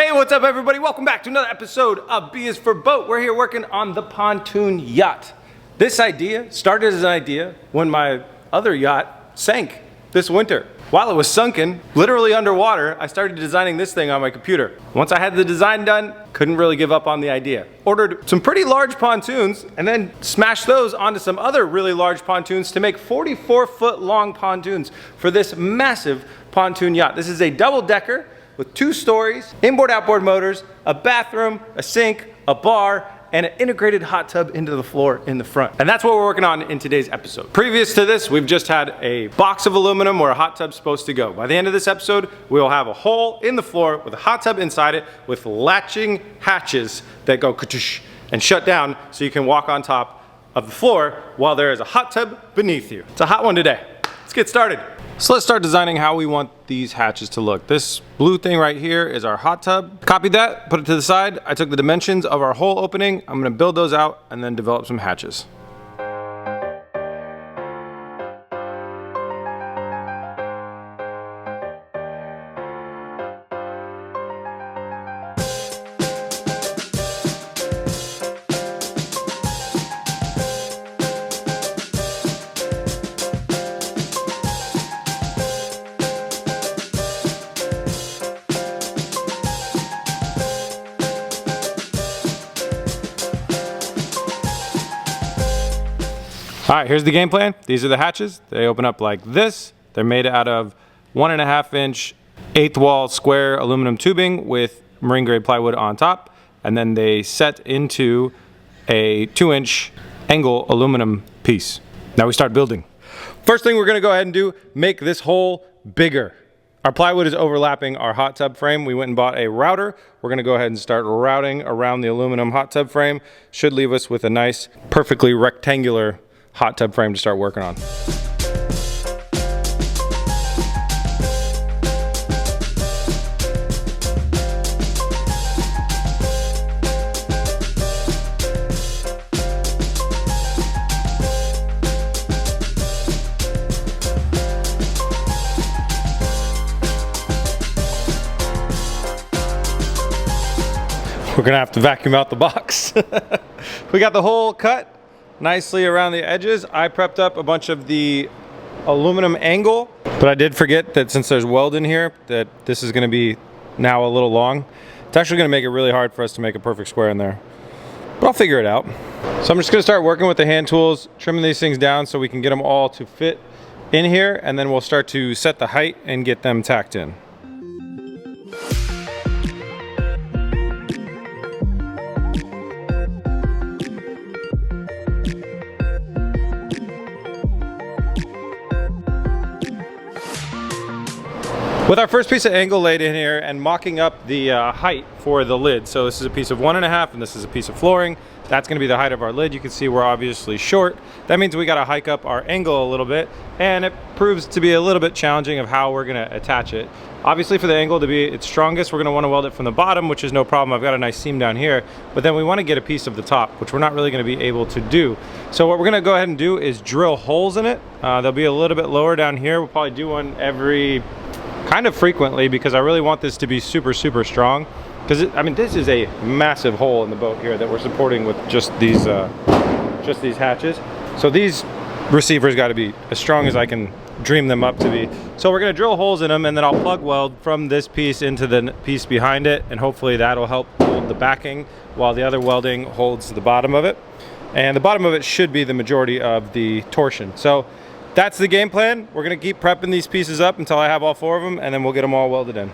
Hey, what's up everybody? Welcome back to another episode of B is for Boat. We're here working on the pontoon yacht. This idea started as an idea when my other yacht sank this winter. While it was sunken, literally underwater, I started designing this thing on my computer. Once I had the design done, couldn't really give up on the idea. Ordered some pretty large pontoons and then smashed those onto some other really large pontoons to make 44-foot long pontoons for this massive pontoon yacht. This is a double-decker with 2 stories, inboard-outboard motors, a bathroom, a sink, a bar, and an integrated hot tub into the floor in the front. And that's what we're working on in today's episode. Previous to this, we've just had a box of aluminum where a hot tub's supposed to go. By the end of this episode, we'll have a hole in the floor with a hot tub inside it with latching hatches that go ka-tush and shut down so you can walk on top of the floor while there is a hot tub beneath you. It's a hot one today. Let's get started. So let's start designing how we want these hatches to look. This blue thing right here is our hot tub. Copied that, put it to the side. I took the dimensions of our hole opening. I'm gonna build those out and then develop some hatches. All right, here's the game plan. These are the hatches. They open up like this. They're made out of 1.5 inch 1/8 wall square aluminum tubing with marine grade plywood on top. And then they set into a 2-inch angle aluminum piece. Now we start building. First thing we're gonna go ahead and do, make this hole bigger. Our plywood is overlapping our hot tub frame. We went and bought a router. We're gonna go ahead and start routing around the aluminum hot tub frame. Should leave us with a nice, perfectly rectangular hot tub frame to start working on. We're gonna have to vacuum out the box. We got the hole cut nicely around the edges. I prepped up a bunch of the aluminum angle, but I did forget that since there's weld in here, that this is gonna be now a little long. It's actually gonna make it really hard for us to make a perfect square in there, but I'll figure it out. So I'm just gonna start working with the hand tools, trimming these things down so we can get them all to fit in here, and then we'll start to set the height and get them tacked in. With our first piece of angle laid in here and mocking up the height for the lid. So this is a piece of 1.5 and this is a piece of flooring. That's gonna be the height of our lid. You can see we're obviously short. That means we gotta hike up our angle a little bit, and it proves to be a little bit challenging of how we're gonna attach it. Obviously for the angle to be its strongest, we're gonna wanna weld it from the bottom, which is no problem. I've got a nice seam down here, but then we wanna get a piece of the top, which we're not really gonna be able to do. So what we're gonna go ahead and do is drill holes in it. They'll be a little bit lower down here. We'll probably do one every kind of frequently because I really want this to be super strong, because I mean this is a massive hole in the boat here that we're supporting with just these hatches. So these receivers got to be as strong as I can dream them up to be. So we're going to drill holes in them, and then I'll plug weld from this piece into the piece behind it, and hopefully that'll help hold the backing while the other welding holds the bottom of it. And the bottom of it should be the majority of the torsion. So that's the game plan. We're gonna keep prepping these pieces up until I have all 4 of them, and then we'll get them all welded in.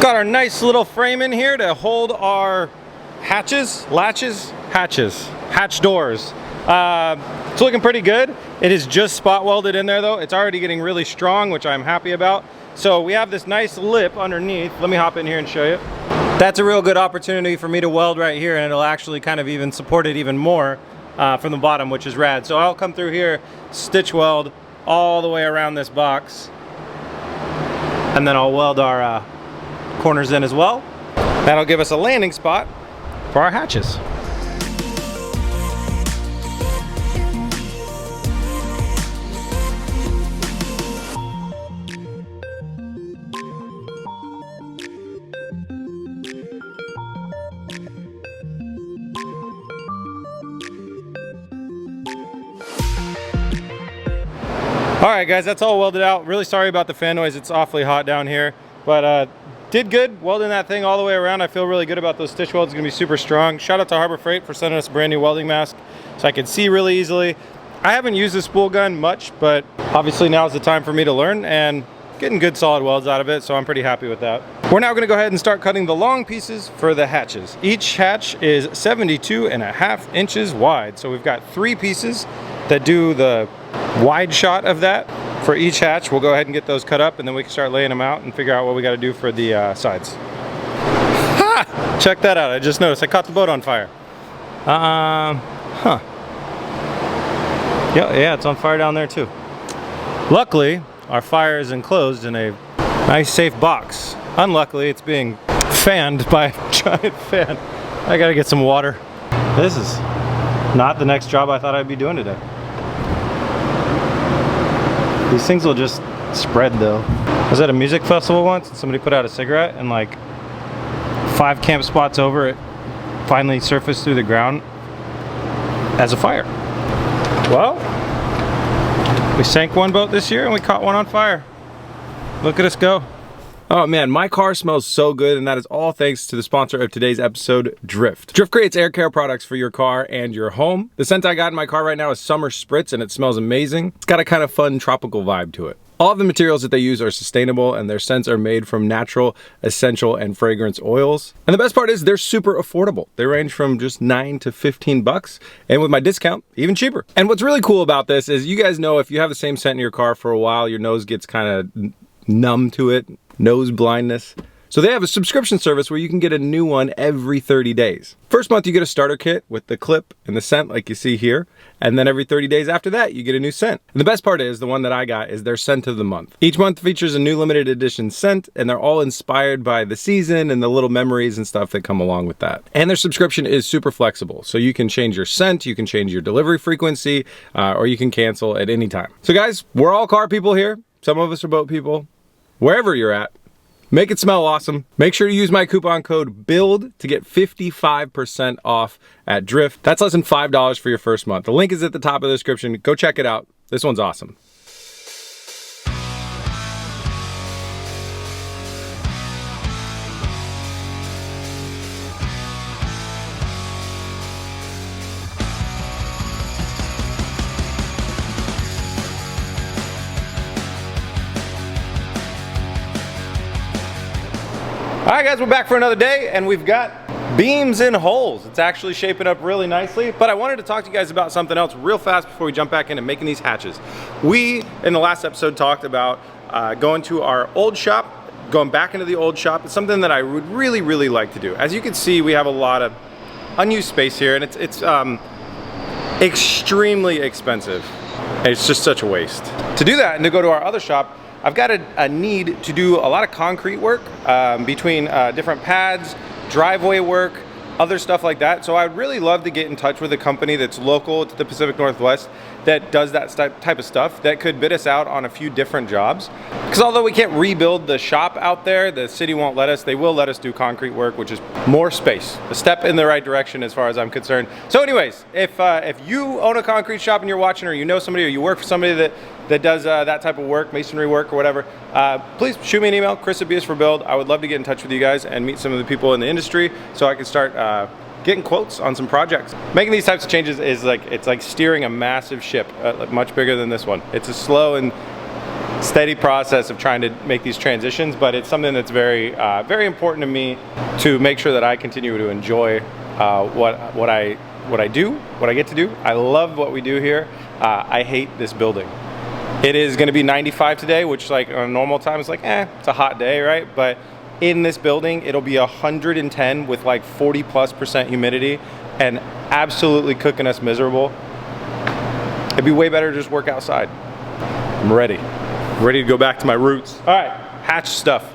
Got our nice little frame in here to hold our hatch doors. It's looking pretty good. It is just spot welded in there though. It's already getting really strong, which I'm happy about. So we have this nice lip underneath. Let me hop in here and show you. That's a real good opportunity for me to weld right here, and it'll actually kind of even support it even more. from the bottom, which is rad. So I'll come through here, stitch weld all the way around this box, and then I'll weld our corners in as well. That'll give us a landing spot for our hatches. All right, guys, that's all welded out. Really sorry about the fan noise. It's awfully hot down here, but did good welding that thing all the way around. I feel really good about those stitch welds. It's gonna be super strong. Shout out to Harbor Freight for sending us a brand new welding mask so I can see really easily. I haven't used the spool gun much, but obviously now is the time for me to learn, and getting good solid welds out of it, so I'm pretty happy with that. We're now gonna go ahead and start cutting the long pieces for the hatches. Each hatch is 72.5 inches wide. So we've got 3 pieces that do the wide shot of that. For each hatch, we'll go ahead and get those cut up, and then we can start laying them out and figure out what we gotta do for the sides. Ha! Check that out, I just noticed, I caught the boat on fire. Yeah, it's on fire down there too. Luckily, our fire is enclosed in a nice safe box. Unluckily, it's being fanned by a giant fan. I gotta get some water. This is not the next job I thought I'd be doing today. These things will just spread though. I was at a music festival once and somebody put out a cigarette, and like 5 camp spots over, it finally surfaced through the ground as a fire. Well, we sank one boat this year and we caught one on fire. Look at us go. Oh man, my car smells so good, and that is all thanks to the sponsor of today's episode, Drift. Drift creates air care products for your car and your home. The scent I got in my car right now is Summer Spritz, and it smells amazing. It's got a kind of fun tropical vibe to it. All of the materials that they use are sustainable, and their scents are made from natural, essential, and fragrance oils. And the best part is they're super affordable. They range from just $9 to $15, and with my discount, even cheaper. And what's really cool about this is, you guys know, if you have the same scent in your car for a while, your nose gets kind of numb to it. Nose blindness. So they have a subscription service where you can get a new one every 30 days. First month you get a starter kit with the clip and the scent like you see here, and then every 30 days after that you get a new scent. And the best part is, the one that I got is their scent of the month. Each month features a new limited edition scent, and they're all inspired by the season and the little memories and stuff that come along with that. And their subscription is super flexible, so you can change your scent, you can change your delivery frequency, or you can cancel at any time. So guys, we're all car people here. Some of us are boat people. Wherever you're at, make it smell awesome. Make sure to use my coupon code BUILD to get 55% off at Drift. That's less than $5 for your first month. The link is at the top of the description. Go check it out. This one's awesome. All right guys, we're back for another day, and we've got beams in holes. It's actually shaping up really nicely, but I wanted to talk to you guys about something else real fast before we jump back into making these hatches. We, in the last episode, talked about going to our old shop, going back into the old shop. It's something that I would really like to do. As you can see, we have a lot of unused space here, and it's extremely expensive. And it's just such a waste. To do that and to go to our other shop, I've got a need to do a lot of concrete work between different pads, driveway work, other stuff like that. So I'd really love to get in touch with a company that's local to the Pacific Northwest that does that type of stuff, that could bid us out on a few different jobs. Because although we can't rebuild the shop out there, the city won't let us, they will let us do concrete work, which is more space. A step in the right direction as far as I'm concerned. So anyways, if you own a concrete shop and you're watching, or you know somebody, or you work for somebody that does that type of work, masonry work or whatever, please shoot me an email, Chris@BSForBuild. I would love to get in touch with you guys and meet some of the people in the industry so I can start getting quotes on some projects. Making these types of changes is it's like steering a massive ship, much bigger than this one. It's a slow and steady process of trying to make these transitions, but it's something that's very important to me to make sure that I continue to enjoy what I do, what I get to do. I love what we do here. I hate this building. It is going to be 95 today, which like on a normal time is like, it's a hot day, right? But in this building, it'll be 110 with like 40+% humidity. and absolutely cooking us miserable, it'd be way better to just work outside. I'm ready to go back to my roots. All right, hatch stuff.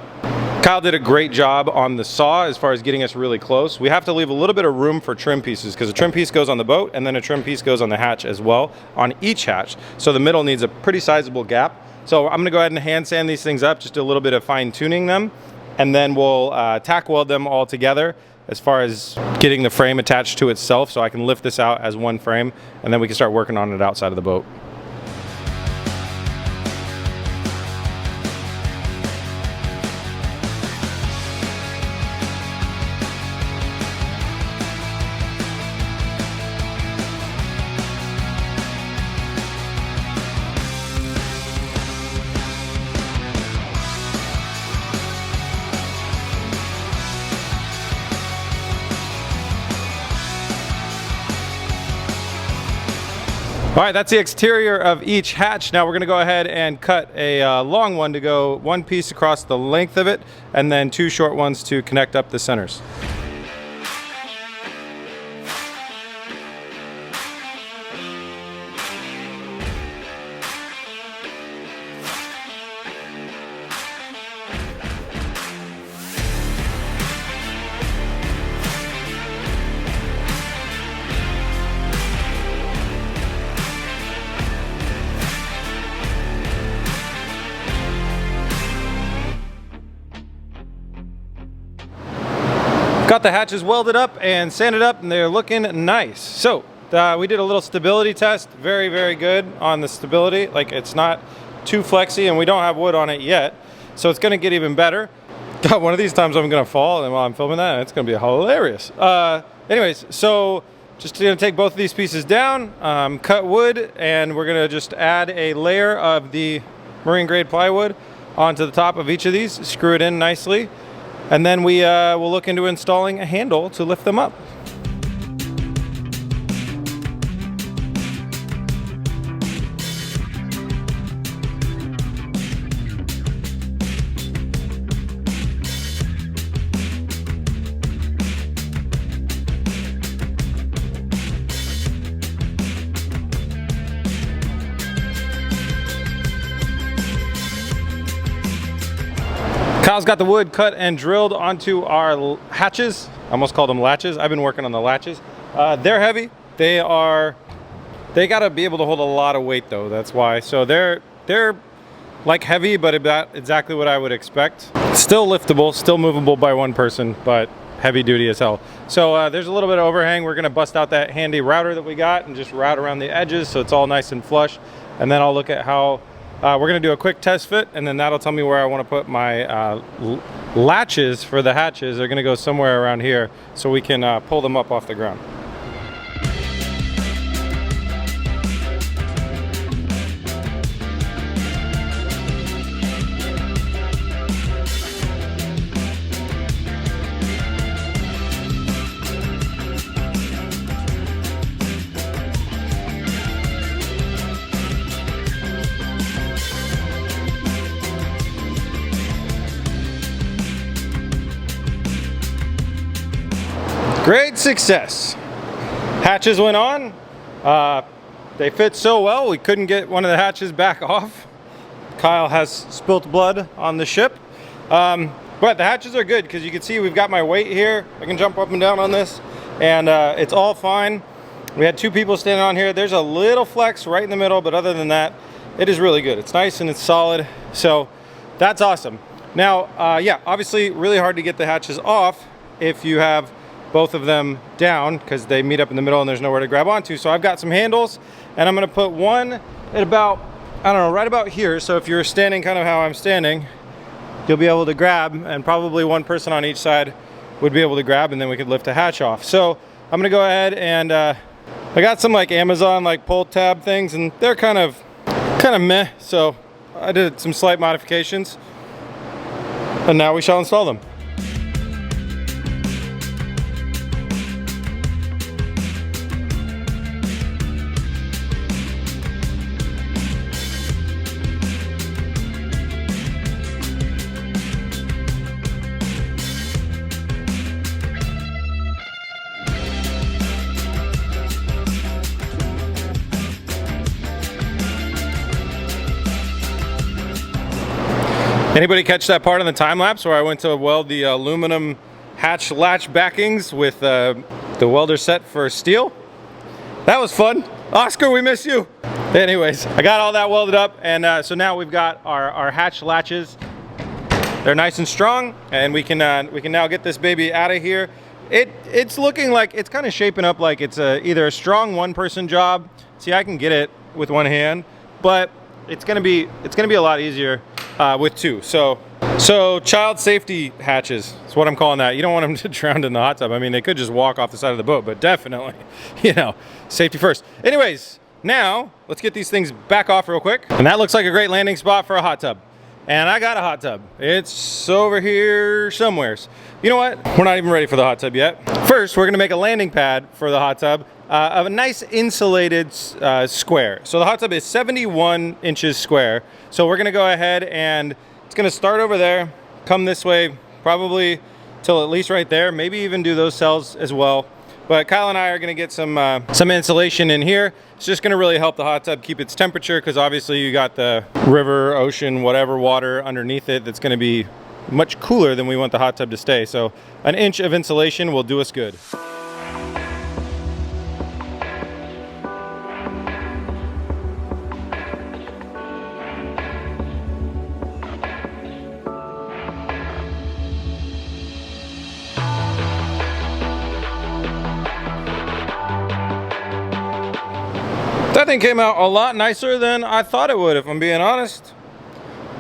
Kyle did a great job on the saw as far as getting us really close. We have to leave a little bit of room for trim pieces because a trim piece goes on the boat and then a trim piece goes on the hatch as well, on each hatch. So the middle needs a pretty sizable gap. So I'm gonna go ahead and hand sand these things up, just do a little bit of fine tuning them, and then we'll tack weld them all together as far as getting the frame attached to itself, so I can lift this out as one frame and then we can start working on it outside of the boat. All right, that's the exterior of each hatch. Now we're gonna go ahead and cut a long one to go one piece across the length of it, and then two short ones to connect up the centers. Got the hatches welded up and sanded up and they're looking nice. So we did a little stability test, very, very good on the stability. Like, it's not too flexy and we don't have wood on it yet. So it's gonna get even better. God, one of these times I'm gonna fall and while I'm filming that, it's gonna be hilarious. Anyways, so just gonna take both of these pieces down, cut wood, and we're gonna just add a layer of the marine grade plywood onto the top of each of these, screw it in nicely. And then we will look into installing a handle to lift them up. Kyle's got the wood cut and drilled onto our hatches. I almost called them latches. I've been working on the latches. They're heavy. They gotta be able to hold a lot of weight though, that's why. So they're like heavy, but about exactly what I would expect. Still liftable, still movable by one person, but heavy duty as hell. So there's a little bit of overhang. We're gonna bust out that handy router that we got and just route around the edges so it's all nice and flush. And then I'll look at how we're gonna do a quick test fit, and then that'll tell me where I wanna put my latches for the hatches. They're gonna go somewhere around here so we can pull them up off the ground. Great success. Hatches went on. They fit so well we couldn't get one of the hatches back off. Kyle has spilt blood on the ship. But the hatches are good because you can see we've got my weight here. I can jump up and down on this and it's all fine. We had two people standing on here. There's a little flex right in the middle, but other than that, it is really good. It's nice and it's solid. So that's awesome. Now, yeah, obviously really hard to get the hatches off if you have both of them down because they meet up in the middle and there's nowhere to grab onto. So I've got some handles and I'm gonna put one at about, I don't know, right about here. So if you're standing kind of how I'm standing, you'll be able to grab, and probably one person on each side would be able to grab, and then we could lift a hatch off. So I'm gonna go ahead and I got some like Amazon like pull tab things and they're kind of meh. So I did some slight modifications and now we shall install them. Anybody catch that part on the time lapse where I went to weld the aluminum hatch latch backings with the welder set for steel? That was fun. Oscar, we miss you. Anyways, I got all that welded up, and so now we've got our hatch latches. They're nice and strong, and we can now get this baby out of here. It's looking like it's kind of shaping up like it's either a strong one-person job. See, I can get it with one hand, but it's gonna be a lot easier with two. So child safety hatches is what I'm calling that. You don't want them to drown in the hot tub. I mean, they could just walk off the side of the boat, but definitely, you know, safety first. Anyways, now let's get these things back off real quick. And that looks like a great landing spot for a hot tub. And I got a hot tub. It's over here somewheres. You know what? We're not even ready for the hot tub yet. First, we're gonna make a landing pad for the hot tub of a nice insulated square. So the hot tub is 71 inches square. So we're gonna go ahead and it's gonna start over there, come this way, probably till at least right there, maybe even do those cells as well. But Kyle and I are gonna get some insulation in here. It's just gonna really help the hot tub keep its temperature, because obviously you got the river, ocean, whatever water underneath it that's gonna be much cooler than we want the hot tub to stay. So an inch of insulation will do us good. That thing came out a lot nicer than I thought it would, if I'm being honest.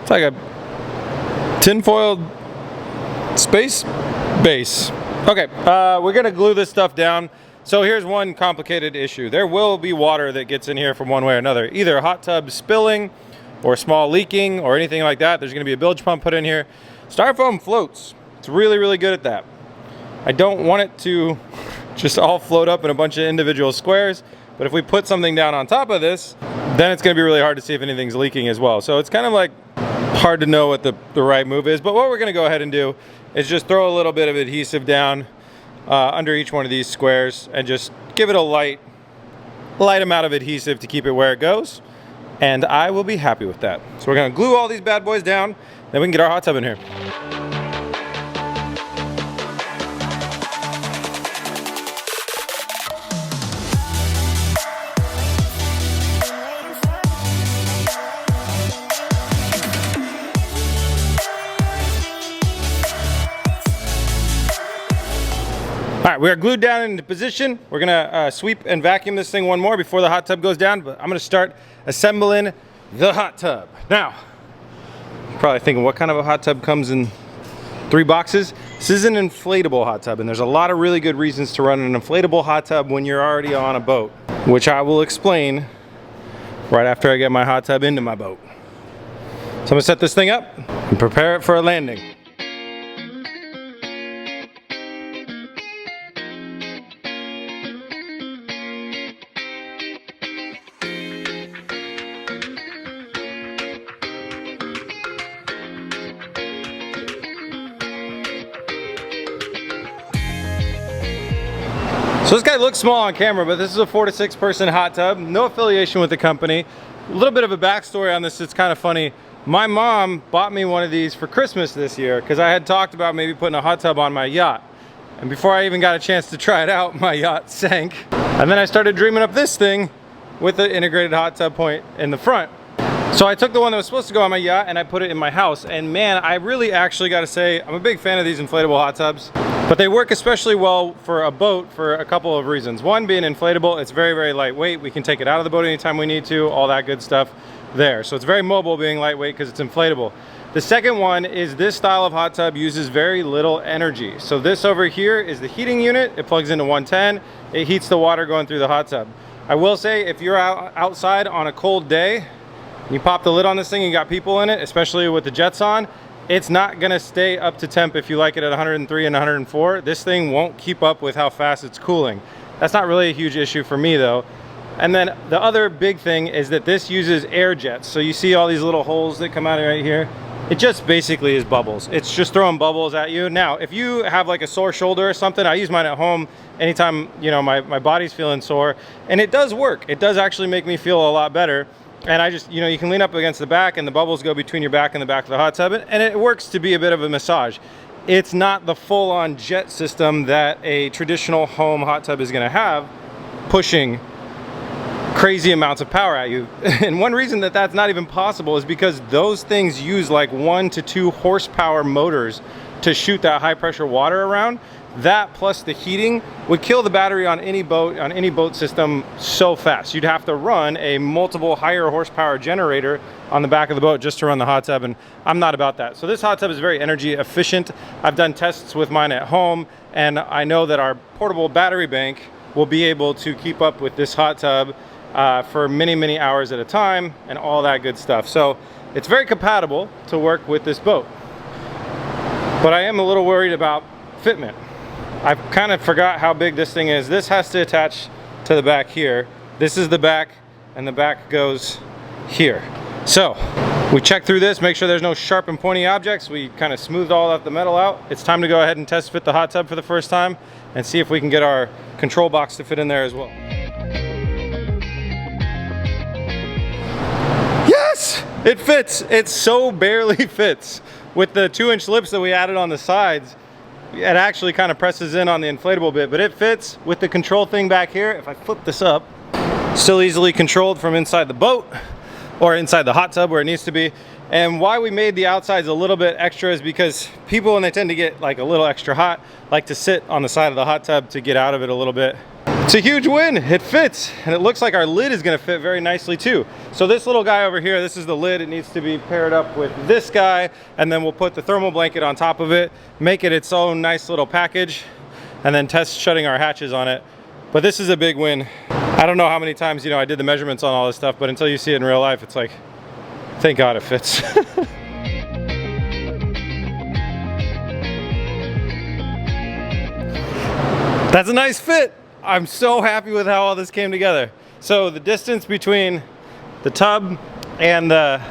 It's like a tinfoil space base. Okay, we're gonna glue this stuff down. So here's one complicated issue. There will be water that gets in here from one way or another. Either a hot tub spilling or small leaking or anything like that. There's gonna be a bilge pump put in here. Styrofoam floats. It's really, really good at that. I don't want it to just all float up in a bunch of individual squares. But if we put something down on top of this, then it's gonna be really hard to see if anything's leaking as well. So it's kind of like hard to know what the right move is. But what we're gonna go ahead and do is just throw a little bit of adhesive down under each one of these squares and just give it a light amount of adhesive to keep it where it goes. And I will be happy with that. So we're gonna glue all these bad boys down, then we can get our hot tub in here. All right, we are glued down into position. We're gonna sweep and vacuum this thing one more before the hot tub goes down, but I'm gonna start assembling the hot tub. Now, you're probably thinking, what kind of a hot tub comes in 3 boxes? This is an inflatable hot tub, and there's a lot of really good reasons to run an inflatable hot tub when you're already on a boat, which I will explain right after I get my hot tub into my boat. So I'm gonna set this thing up and prepare it for a landing. So this guy looks small on camera, but this is a 4 to 6 person hot tub. No affiliation with the company. A little bit of a backstory on this, it's kind of funny. My mom bought me one of these for Christmas this year because I had talked about maybe putting a hot tub on my yacht. And before I even got a chance to try it out, my yacht sank. And then I started dreaming up this thing with the integrated hot tub point in the front. So I took the one that was supposed to go on my yacht and I put it in my house. And man, I really actually gotta say, I'm a big fan of these inflatable hot tubs. But they work especially well for a boat for a couple of reasons. One, being inflatable, it's very, very lightweight. We can take it out of the boat anytime we need to, all that good stuff there. So it's very mobile being lightweight because it's inflatable. The second one is this style of hot tub uses very little energy. So this over here is the heating unit. It plugs into 110. It heats the water going through the hot tub. I will say, if you're outside on a cold day, you pop the lid on this thing and you got people in it, especially with the jets on, it's not gonna stay up to temp if you like it at 103 and 104. This thing won't keep up with how fast it's cooling. That's not really a huge issue for me though. And then the other big thing is that this uses air jets. So you see all these little holes that come out of right here? It just basically is bubbles. It's just throwing bubbles at you. Now, if you have like a sore shoulder or something, I use mine at home anytime, you know, my body's feeling sore, and it does work. It does actually make me feel a lot better. And I just, you know, you can lean up against the back and the bubbles go between your back and the back of the hot tub, and it works to be a bit of a massage. It's not the full-on jet system that a traditional home hot tub is gonna have, pushing crazy amounts of power at you. And one reason that that's not even possible is because those things use like 1 to 2 horsepower motors to shoot that high pressure water around. That plus the heating would kill the battery on any boat system so fast. You'd have to run a multiple higher horsepower generator on the back of the boat just to run the hot tub, and I'm not about that. So this hot tub is very energy efficient. I've done tests with mine at home, and I know that our portable battery bank will be able to keep up with this hot tub for many, many hours at a time and all that good stuff. So it's very compatible to work with this boat. But I am a little worried about fitment. I kind of forgot how big this thing is. This has to attach to the back here. This is the back, and the back goes here. So we check through this, make sure there's no sharp and pointy objects. We kind of smoothed all of the metal out. It's time to go ahead and test fit the hot tub for the first time and see if we can get our control box to fit in there as well. Yes, it fits. It so barely fits. With the 2-inch lips that we added on the sides, it actually kind of presses in on the inflatable bit, but it fits with the control thing back here. If I flip this up, still easily controlled from inside the boat or inside the hot tub where it needs to be. And why we made the outsides a little bit extra is because people, when they tend to get like a little extra hot, like to sit on the side of the hot tub to get out of it a little bit. It's a huge win. It fits, and it looks like our lid is going to fit very nicely too. So this little guy over here, this is the lid. It needs to be paired up with this guy, and then we'll put the thermal blanket on top of it, make it its own nice little package, and then test shutting our hatches on it. But this is a big win. I don't know how many times, you know, I did the measurements on all this stuff, but until you see it in real life, it's like, thank God it fits. That's a nice fit. I'm so happy with how all this came together. So the distance between the tub and the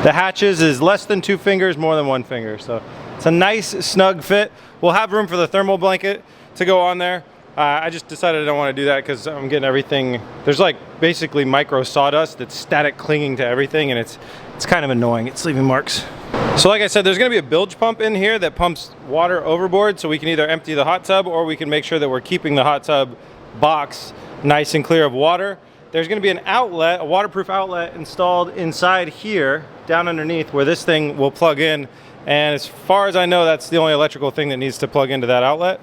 hatches is less than 2 fingers, more than 1 finger. So it's a nice snug fit. We'll have room for the thermal blanket to go on there. I just decided I don't want to do that because I'm getting everything. There's like basically micro sawdust that's static clinging to everything, and it's kind of annoying. It's leaving marks. So like I said, there's going to be a bilge pump in here that pumps water overboard, so we can either empty the hot tub or we can make sure that we're keeping the hot tub box nice and clear of water. There's going to be an outlet, a waterproof outlet installed inside here, down underneath where this thing will plug in. And as far as I know, that's the only electrical thing that needs to plug into that outlet.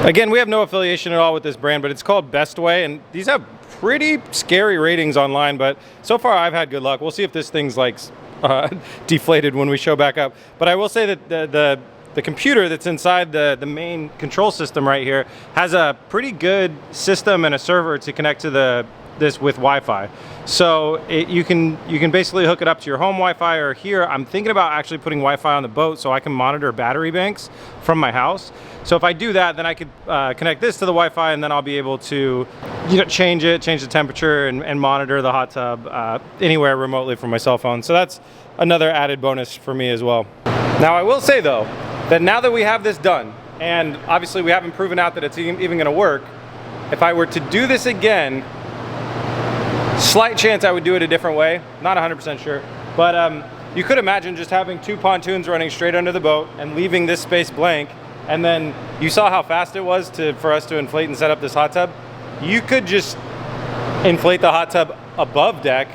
Again, we have no affiliation at all with this brand, but it's called Best Way, and these have pretty scary ratings online, but so far I've had good luck. We'll see if this thing's like deflated when we show back up. But I will say that the computer that's inside the main control system right here has a pretty good system and a server to connect to this with Wi-Fi. So you can basically hook it up to your home Wi-Fi, or here I'm thinking about actually putting Wi-Fi on the boat so I can monitor battery banks from my house. So if I do that, then I could connect this to the Wi-Fi, and then I'll be able to, you know, change the temperature and monitor the hot tub anywhere remotely from my cell phone. So that's another added bonus for me as well. Now I will say though, that now that we have this done, and obviously we haven't proven out that it's even gonna work, if I were to do this again, slight chance I would do it a different way. Not 100% sure, but you could imagine just having 2 pontoons running straight under the boat and leaving this space blank, and then you saw how fast it was for us to inflate and set up this hot tub. You could just inflate the hot tub above deck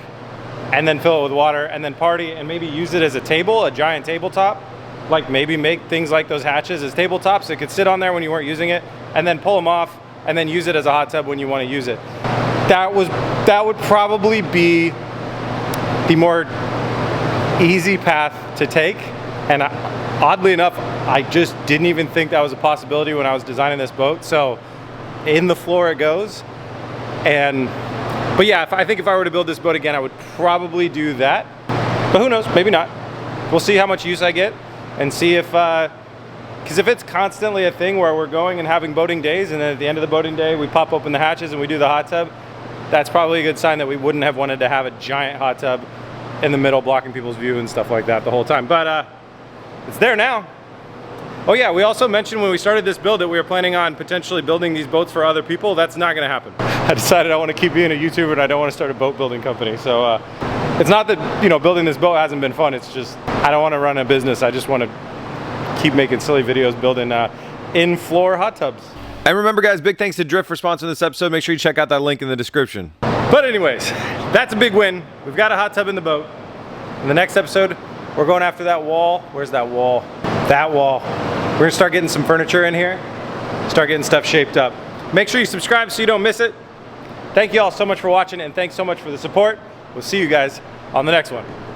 and then fill it with water and then party and maybe use it as a table, a giant tabletop. Like maybe make things like those hatches as tabletops. It could sit on there when you weren't using it, and then pull them off and then use it as a hot tub when you want to use it. That would probably be the more easy path to take, and oddly enough, I just didn't even think that was a possibility when I was designing this boat. So in the floor it goes. But yeah, I think if I were to build this boat again, I would probably do that. But who knows, maybe not. We'll see how much use I get and see if, because if it's constantly a thing where we're going and having boating days, and then at the end of the boating day, we pop open the hatches and we do the hot tub, that's probably a good sign that we wouldn't have wanted to have a giant hot tub in the middle blocking people's view and stuff like that the whole time. But it's there now. Oh yeah, we also mentioned when we started this build that we were planning on potentially building these boats for other people. That's not gonna happen. I decided I want to keep being a YouTuber and I don't want to start a boat building company. So It's not that, you know, building this boat hasn't been fun. It's just, I don't want to run a business. I just want to keep making silly videos building in-floor hot tubs. And remember guys, big thanks to Drift for sponsoring this episode. Make sure you check out that link in the description. But anyways, that's a big win. We've got a hot tub in the boat. In the next episode, we're going after that wall. Where's that wall? That wall. We're gonna start getting some furniture in here, start getting stuff shaped up. Make sure you subscribe so you don't miss it. Thank you all so much for watching, and thanks so much for the support. We'll see you guys on the next one.